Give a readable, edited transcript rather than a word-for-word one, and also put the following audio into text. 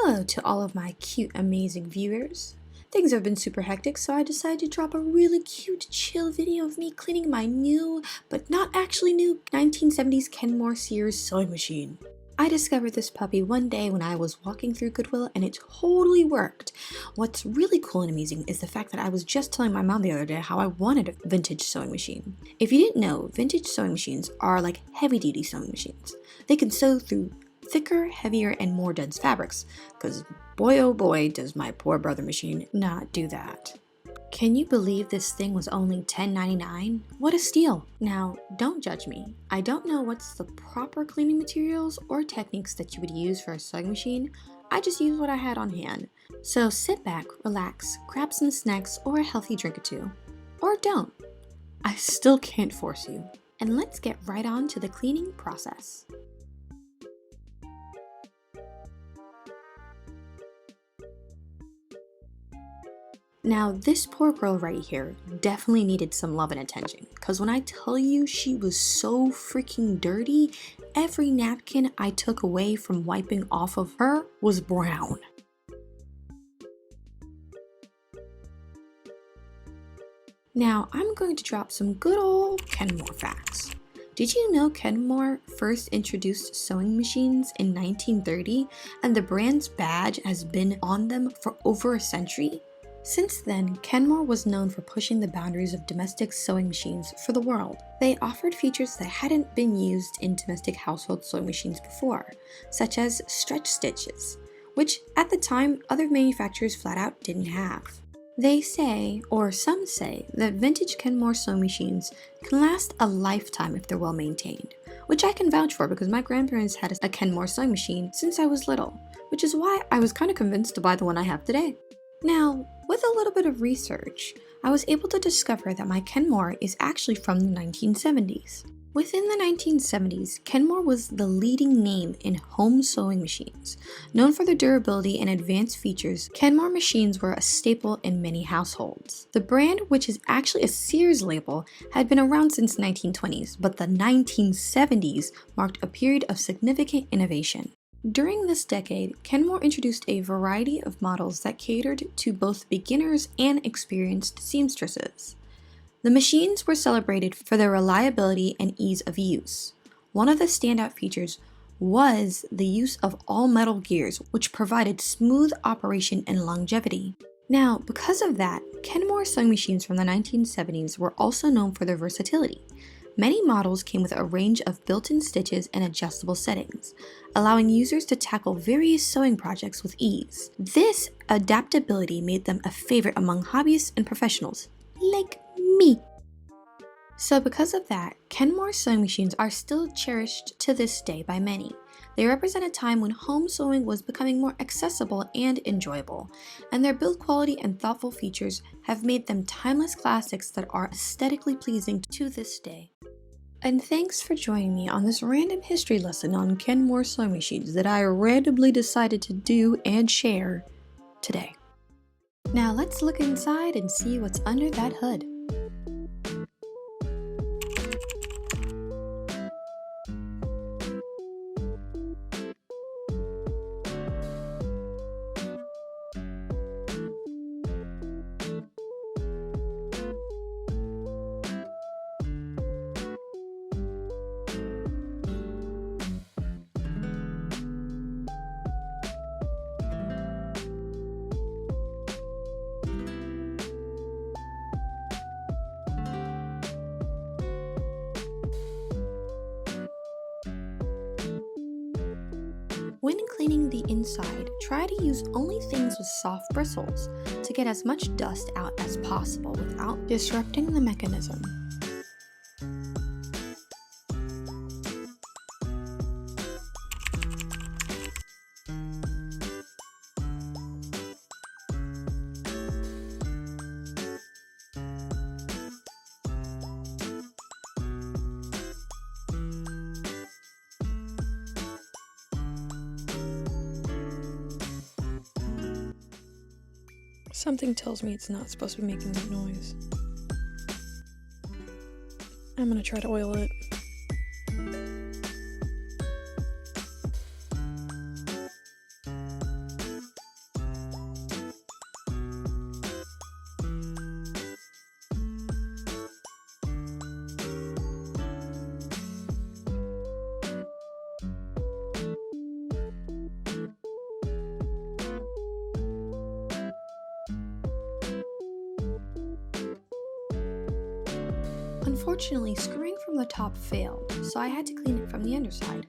Hello to all of my cute, amazing viewers. Things have been super hectic, so I decided to drop a really cute, chill video of me cleaning my new, but not actually new, 1970s Kenmore Sears sewing machine. I discovered this puppy one day when I was walking through Goodwill and it totally worked. What's really cool and amazing is the fact that I was just telling my mom the other day how I wanted a vintage sewing machine. If you didn't know, vintage sewing machines are like heavy-duty sewing machines. They can sew through thicker, heavier, and more dense fabrics, because boy oh boy does my poor brother machine not do that. Can you believe this thing was only $10.99? What a steal! Now, don't judge me. I don't know what's the proper cleaning materials or techniques that you would use for a sewing machine. I just used what I had on hand. So sit back, relax, grab some snacks or a healthy drink or two. Or don't. I still can't force you. And let's get right on to the cleaning process. Now, this poor girl right here definitely needed some love and attention, because when I tell you she was so freaking dirty, every napkin I took away from wiping off of her was brown. Now, I'm going to drop some good old Kenmore facts. Did you know Kenmore first introduced sewing machines in 1930, and the brand's badge has been on them for over a century? Since then, Kenmore was known for pushing the boundaries of domestic sewing machines for the world. They offered features that hadn't been used in domestic household sewing machines before, such as stretch stitches, which at the time other manufacturers flat out didn't have. They say, or some say, that vintage Kenmore sewing machines can last a lifetime if they're well maintained, which I can vouch for because my grandparents had a Kenmore sewing machine since I was little, which is why I was kind of convinced to buy the one I have today. Now, with a little bit of research, I was able to discover that my Kenmore is actually from the 1970s. Within the 1970s, Kenmore was the leading name in home sewing machines. Known for their durability and advanced features, Kenmore machines were a staple in many households. The brand, which is actually a Sears label, had been around since the 1920s, but the 1970s marked a period of significant innovation. During this decade, Kenmore introduced a variety of models that catered to both beginners and experienced seamstresses. The machines were celebrated for their reliability and ease of use. One of the standout features was the use of all-metal gears, which provided smooth operation and longevity. Now, because of that, Kenmore sewing machines from the 1970s were also known for their versatility. Many models came with a range of built-in stitches and adjustable settings, allowing users to tackle various sewing projects with ease. This adaptability made them a favorite among hobbyists and professionals, like me. So because of that, Kenmore sewing machines are still cherished to this day by many. They represent a time when home sewing was becoming more accessible and enjoyable, and their build quality and thoughtful features have made them timeless classics that are aesthetically pleasing to this day. And thanks for joining me on this random history lesson on Kenmore sewing machines that I randomly decided to do and share today. Now let's look inside and see what's under that hood. When cleaning the inside, try to use only things with soft bristles to get as much dust out as possible without disrupting the mechanism. Something tells me it's not supposed to be making that noise. I'm gonna try to oil it. Unfortunately, screwing from the top failed, so I had to clean it from the underside.